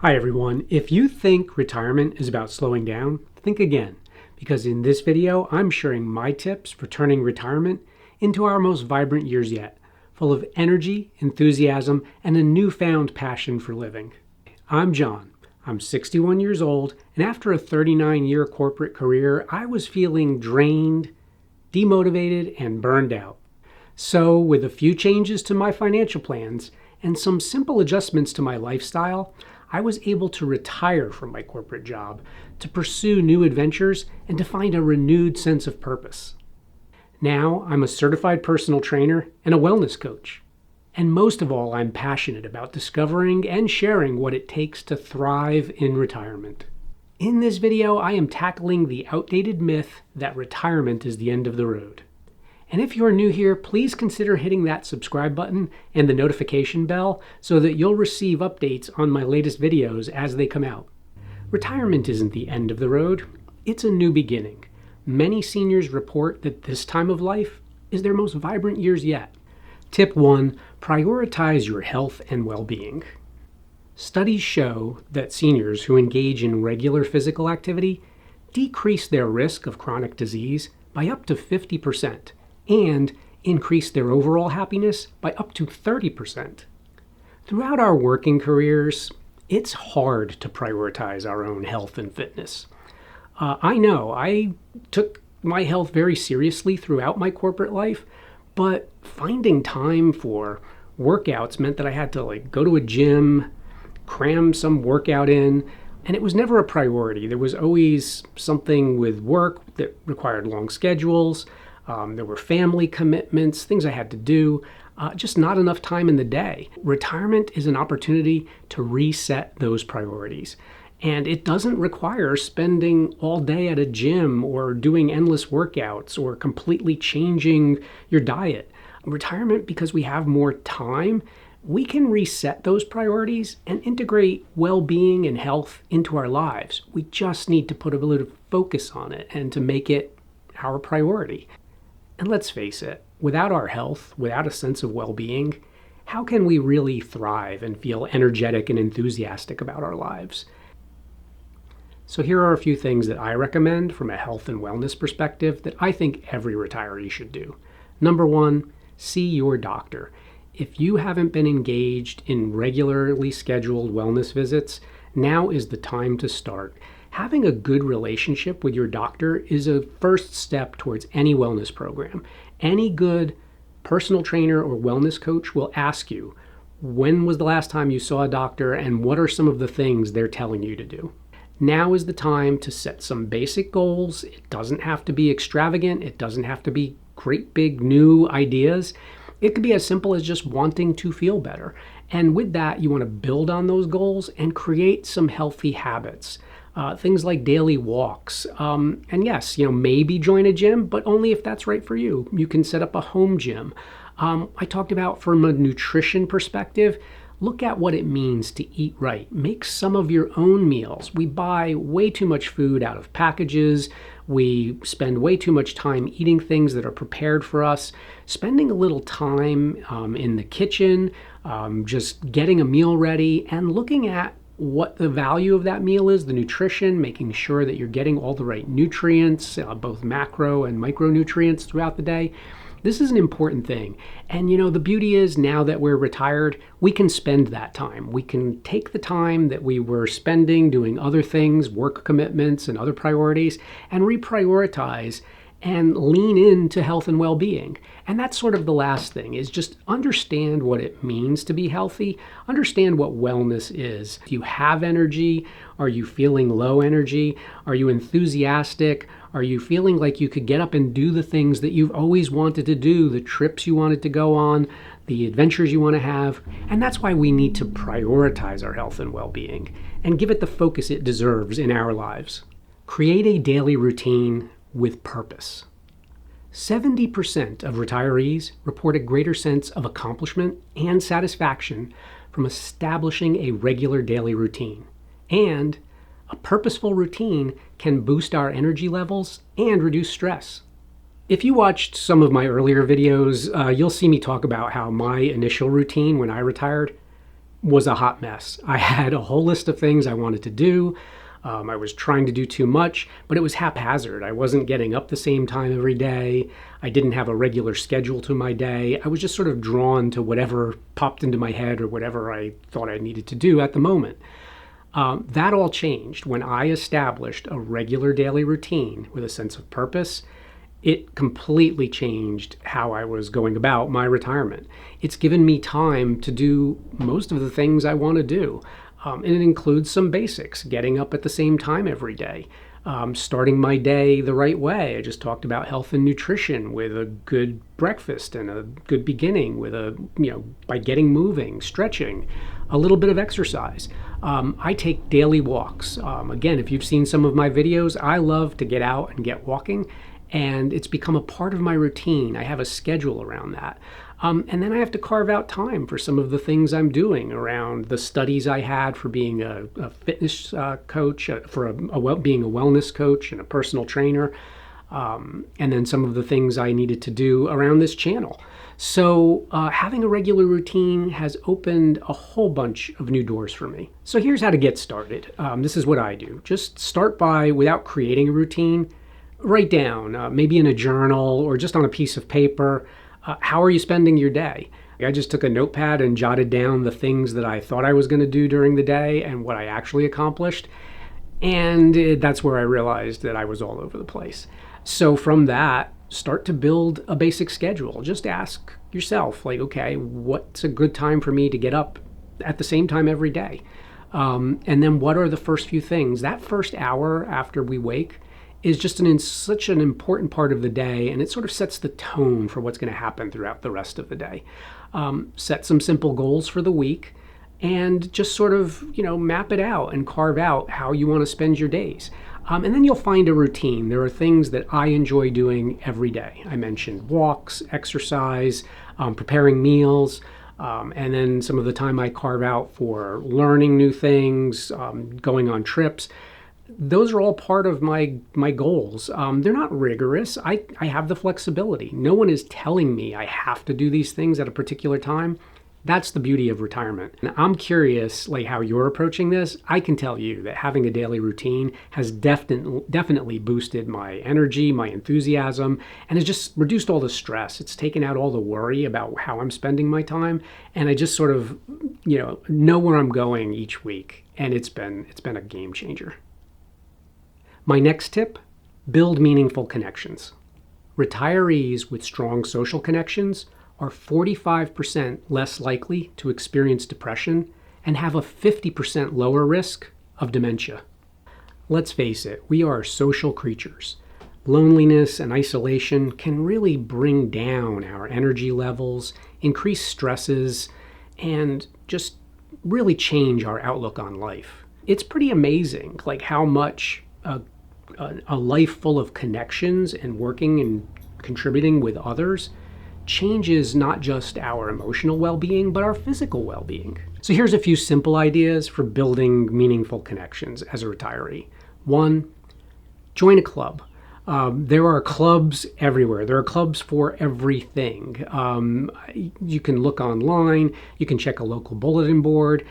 Hi everyone. If you think retirement is about slowing down, think again, because in this video I'm sharing my tips for turning retirement into our most vibrant years yet, full of energy, enthusiasm, and a newfound passion for living. I'm John. I'm 61 years old, and after a 39-year corporate career, I was feeling drained, demotivated, and burned out. So, with a few changes to my financial plans and some simple adjustments to my lifestyle, I was able to retire from my corporate job, to pursue new adventures, and to find a renewed sense of purpose. Now, I'm a certified personal trainer and a wellness coach. And most of all, I'm passionate about discovering and sharing what it takes to thrive in retirement. In this video, I am tackling the outdated myth that retirement is the end of the road. And if you're new here, please consider hitting that subscribe button and the notification bell so that you'll receive updates on my latest videos as they come out. Retirement isn't the end of the road, it's a new beginning. Many seniors report that this time of life is their most vibrant years yet. Tip 1, prioritize your health and well-being. Studies show that seniors who engage in regular physical activity decrease their risk of chronic disease by up to 50%. And increase their overall happiness by up to 30%. Throughout our working careers, it's hard to prioritize our own health and fitness. I know I took my health very seriously throughout my corporate life, but finding time for workouts meant that I had to go to a gym, cram some workout in, and it was never a priority. There was always something with work that required long schedules. There were family commitments, things I had to do, just not enough time in the day. Retirement is an opportunity to reset those priorities. And it doesn't require spending all day at a gym or doing endless workouts or completely changing your diet. Retirement, because we have more time, we can reset those priorities and integrate well-being and health into our lives. We just need to put a little focus on it and to make it our priority. And let's face it, without our health, without a sense of well-being, how can we really thrive and feel energetic and enthusiastic about our lives? So here are a few things that I recommend from a health and wellness perspective that I think every retiree should do. Number 1, see your doctor. If you haven't been engaged in regularly scheduled wellness visits, now is the time to start. Having a good relationship with your doctor is a first step towards any wellness program. Any good personal trainer or wellness coach will ask you, when was the last time you saw a doctor and what are some of the things they're telling you to do? Now is the time to set some basic goals. It doesn't have to be extravagant. It doesn't have to be great big new ideas. It could be as simple as just wanting to feel better. And with that, you want to build on those goals and create some healthy habits. Things like daily walks. And yes, maybe join a gym, but only if that's right for you. You can set up a home gym. I talked about from a nutrition perspective, look at what it means to eat right. Make some of your own meals. We buy way too much food out of packages. We spend way too much time eating things that are prepared for us. Spending a little time in the kitchen, just getting a meal ready and looking at what the value of that meal is, the nutrition, making sure that you're getting all the right nutrients, both macro and micronutrients throughout the day. This is an important thing. And the beauty is now that we're retired, we can spend that time. We can take the time that we were spending doing other things, work commitments and other priorities, and reprioritize and lean into health and well-being. And that's sort of the last thing, is just understand what it means to be healthy, understand what wellness is. Do you have energy? Are you feeling low energy? Are you enthusiastic? Are you feeling like you could get up and do the things that you've always wanted to do, the trips you wanted to go on, the adventures you want to have? And that's why we need to prioritize our health and well-being and give it the focus it deserves in our lives. Create a daily routine with purpose. 70% of retirees report a greater sense of accomplishment and satisfaction from establishing a regular daily routine. And a purposeful routine can boost our energy levels and reduce stress. If you watched some of my earlier videos, you'll see me talk about how my initial routine when I retired was a hot mess. I had a whole list of things I wanted to do. I was trying to do too much, but it was haphazard. I wasn't getting up the same time every day. I didn't have a regular schedule to my day. I was just sort of drawn to whatever popped into my head or whatever I thought I needed to do at the moment. That all changed when I established a regular daily routine with a sense of purpose. It completely changed how I was going about my retirement. It's given me time to do most of the things I want to do. And it includes some basics, getting up at the same time every day, starting my day the right way. I just talked about health and nutrition with a good breakfast and a good beginning with by getting moving, stretching, a little bit of exercise. I take daily walks. Again, if you've seen some of my videos, I love to get out and get walking, and it's become a part of my routine. I have a schedule around that. And then I have to carve out time for some of the things I'm doing around the studies I had for being a fitness coach, for being a wellness coach and a personal trainer, and then some of the things I needed to do around this channel. So having a regular routine has opened a whole bunch of new doors for me. So here's how to get started. This is what I do. Just start by, without creating a routine, write down, maybe in a journal or just on a piece of paper, how are you spending your day? I just took a notepad and jotted down the things that I thought I was going to do during the day and what I actually accomplished. And that's where I realized that I was all over the place. So from that, start to build a basic schedule. Just ask yourself, like, okay, what's a good time for me to get up at the same time every day? And then what are the first few things? That first hour after we wake is just such an important part of the day, and it sort of sets the tone for what's going to happen throughout the rest of the day. Set some simple goals for the week and just sort of, map it out and carve out how you want to spend your days. And then you'll find a routine. There are things that I enjoy doing every day. I mentioned walks, exercise, preparing meals, and then some of the time I carve out for learning new things, going on trips. Those are all part of my goals. They're not rigorous. I have the flexibility. No one is telling me I have to do these things at a particular time. That's the beauty of retirement. And I'm curious, like, how you're approaching this. I can tell you that having a daily routine has definitely boosted my energy, my enthusiasm, and has just reduced all the stress. It's taken out all the worry about how I'm spending my time, and I just sort of, know where I'm going each week. And it's been a game changer. My next tip, build meaningful connections. Retirees with strong social connections are 45% less likely to experience depression and have a 50% lower risk of dementia. Let's face it, we are social creatures. Loneliness and isolation can really bring down our energy levels, increase stresses, and just really change our outlook on life. It's pretty amazing, like, how much a life full of connections and working and contributing with others changes not just our emotional well-being, but our physical well-being. So here's a few simple ideas for building meaningful connections as a retiree. 1, join a club. There are clubs everywhere. There are clubs for everything. You can look online. You can check a local bulletin board,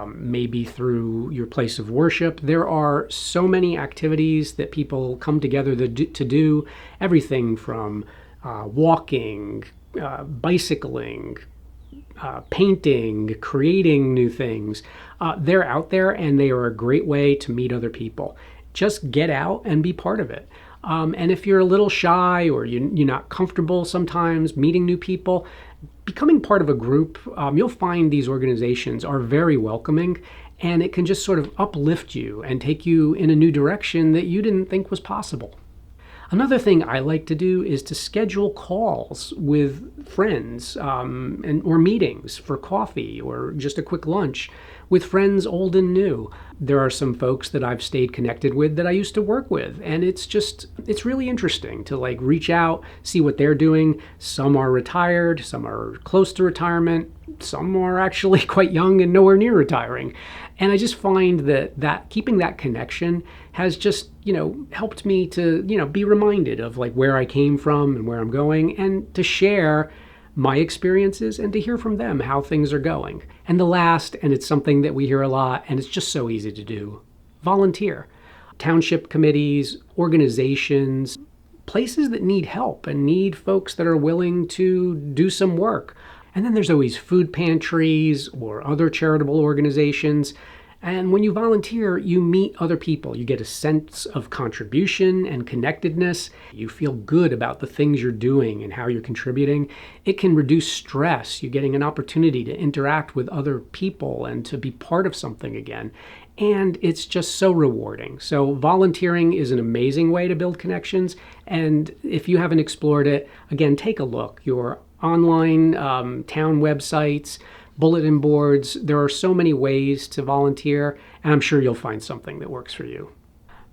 maybe through your place of worship. There are so many activities that people come together to do. Everything from walking, bicycling, painting, creating new things. They're out there, and they are a great way to meet other people. Just get out and be part of it. And if you're a little shy or you're not comfortable sometimes meeting new people, becoming part of a group, you'll find these organizations are very welcoming, and it can just sort of uplift you and take you in a new direction that you didn't think was possible. Another thing I like to do is to schedule calls with friends or meetings for coffee or just a quick lunch with friends old and new. There are some folks that I've stayed connected with that I used to work with, and it's really interesting to, like, reach out, see what they're doing. Some are retired, some are close to retirement, some are actually quite young and nowhere near retiring. And I just find that keeping that connection has just, helped me to, be reminded of, like, where I came from and where I'm going, and to share my experiences and to hear from them how things are going. And the last, and it's something that we hear a lot, and it's just so easy to do, volunteer. Township committees, organizations, places that need help and need folks that are willing to do some work. And then there's always food pantries or other charitable organizations. And when you volunteer, you meet other people. You get a sense of contribution and connectedness. You feel good about the things you're doing and how you're contributing. It can reduce stress. You're getting an opportunity to interact with other people and to be part of something again. And it's just so rewarding. So volunteering is an amazing way to build connections. And if you haven't explored it, again, take a look. Your online town websites, bulletin boards, there are so many ways to volunteer, and I'm sure you'll find something that works for you.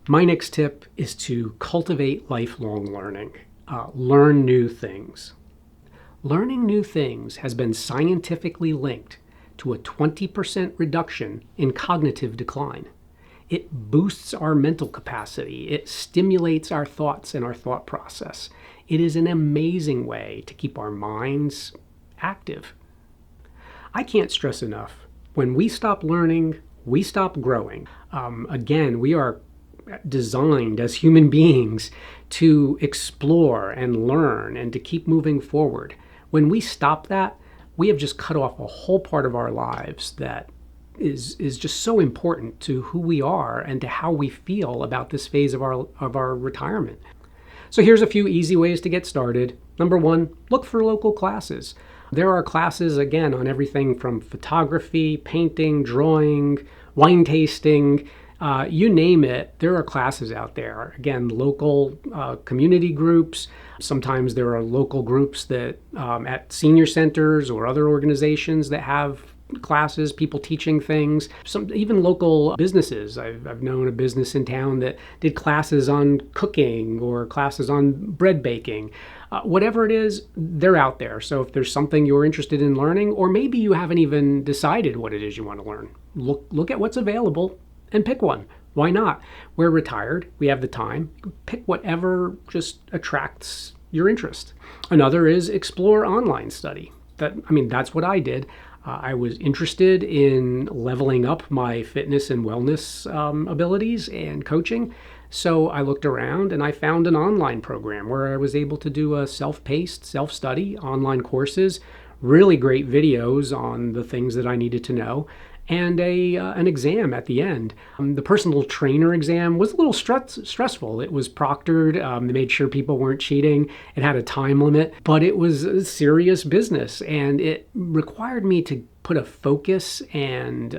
My next tip is to cultivate lifelong learning. Learn new things. Learning new things has been scientifically linked to a 20% reduction in cognitive decline. It boosts our mental capacity. It stimulates our thoughts and our thought process. It is an amazing way to keep our minds active. I can't stress enough, when we stop learning, we stop growing. Again, we are designed as human beings to explore and learn and to keep moving forward. When we stop that, we have just cut off a whole part of our lives that is just so important to who we are and to how we feel about this phase of our retirement. So here's a few easy ways to get started. Number one, look for local classes. There are classes, again, on everything from photography, painting, drawing, wine tasting, you name it, there are classes out there. Again, local community groups. Sometimes there are local groups that at senior centers or other organizations that have classes, people teaching things. Even local businesses. I've known a business in town that did classes on cooking or classes on bread baking. Whatever it is, they're out there. So if there's something you're interested in learning, or maybe you haven't even decided what it is you want to learn, look at what's available and pick one. Why not? We're retired. We have the time. Pick whatever just attracts your interest. Another is explore online study. That's what I did. I was interested in leveling up my fitness and wellness abilities and coaching. So I looked around and I found an online program where I was able to do a self-paced, self-study, online courses, really great videos on the things that I needed to know, and an exam at the end. The personal trainer exam was a little stressful. It was proctored. They made sure people weren't cheating. It had a time limit, but it was a serious business, and it required me to put a focus and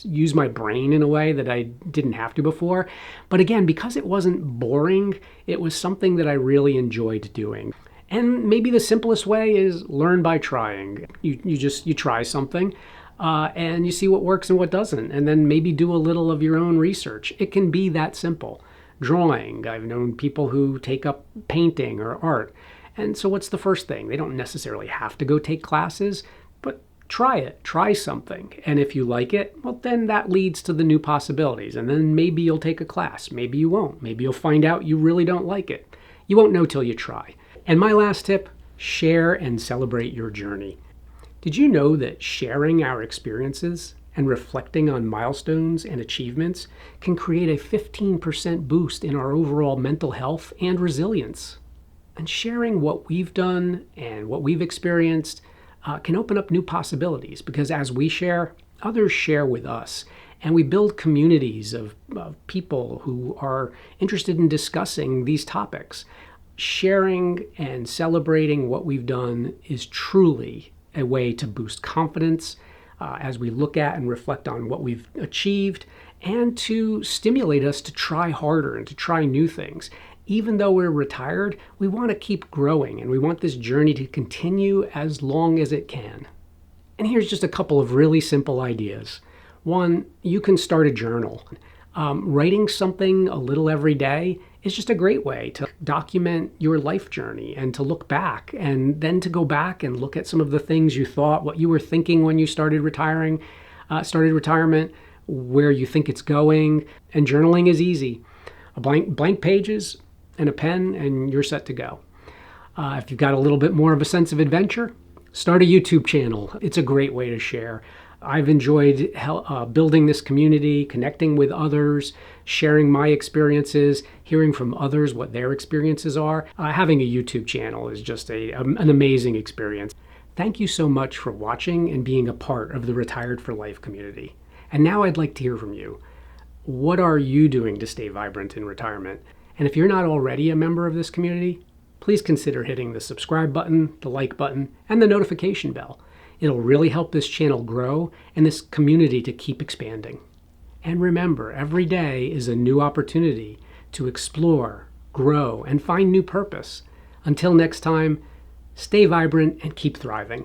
use my brain in a way that I didn't have to before. But again, because it wasn't boring, it was something that I really enjoyed doing. And maybe the simplest way is learn by trying. You try something. And you see what works and what doesn't, and then maybe do a little of your own research. It can be that simple. Drawing, I've known people who take up painting or art. And so what's the first thing? They don't necessarily have to go take classes, but try it, try something. And if you like it, well, then that leads to the new possibilities. And then maybe you'll take a class, maybe you won't. Maybe you'll find out you really don't like it. You won't know till you try. And my last tip, share and celebrate your journey. Did you know that sharing our experiences and reflecting on milestones and achievements can create a 15% boost in our overall mental health and resilience? And sharing what we've done and what we've experienced can open up new possibilities, because as we share, others share with us. And we build communities of people who are interested in discussing these topics. Sharing and celebrating what we've done is truly a way to boost confidence as we look at and reflect on what we've achieved, and to stimulate us to try harder and to try new things. Even though we're retired, we want to keep growing, and we want this journey to continue as long as it can. And here's just a couple of really simple ideas. One, you can start a journal. Writing something a little every day is just a great way to document your life journey and to look back, and then to go back and look at some of the things you thought, what you were thinking when you started retirement, where you think it's going. And journaling is easy. Blank pages and a pen, and you're set to go. If you've got a little bit more of a sense of adventure, start a YouTube channel. It's a great way to share. I've enjoyed building this community, connecting with others, sharing my experiences, hearing from others what their experiences are. Having a YouTube channel is just an amazing experience. Thank you so much for watching and being a part of the Retired for Life community. And now I'd like to hear from you. What are you doing to stay vibrant in retirement? And if you're not already a member of this community, please consider hitting the subscribe button, the like button, and the notification bell. It'll really help this channel grow and this community to keep expanding. And remember, every day is a new opportunity to explore, grow, and find new purpose. Until next time, stay vibrant and keep thriving.